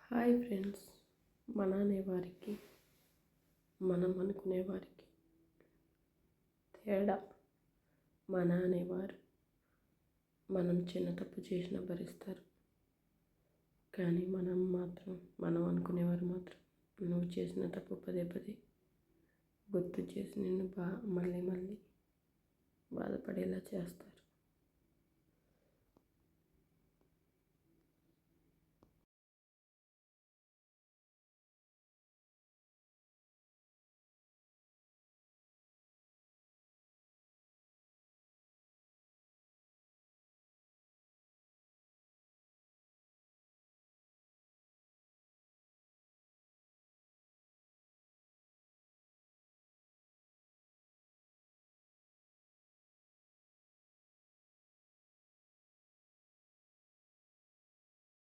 Hi friends. మన అనేవారికి మనం అనుకునేవారికి తేడా. మన అనేవారు మనం చిన్న తప్పు చేసినా భరిస్తారు, కానీ మనం అనుకునేవారు మాత్రం నువ్వు చేసిన తప్పు పదే పదే గుర్తు చేసి నిన్ను మళ్ళీ మళ్ళీ బాధపడేలా చేస్తారు.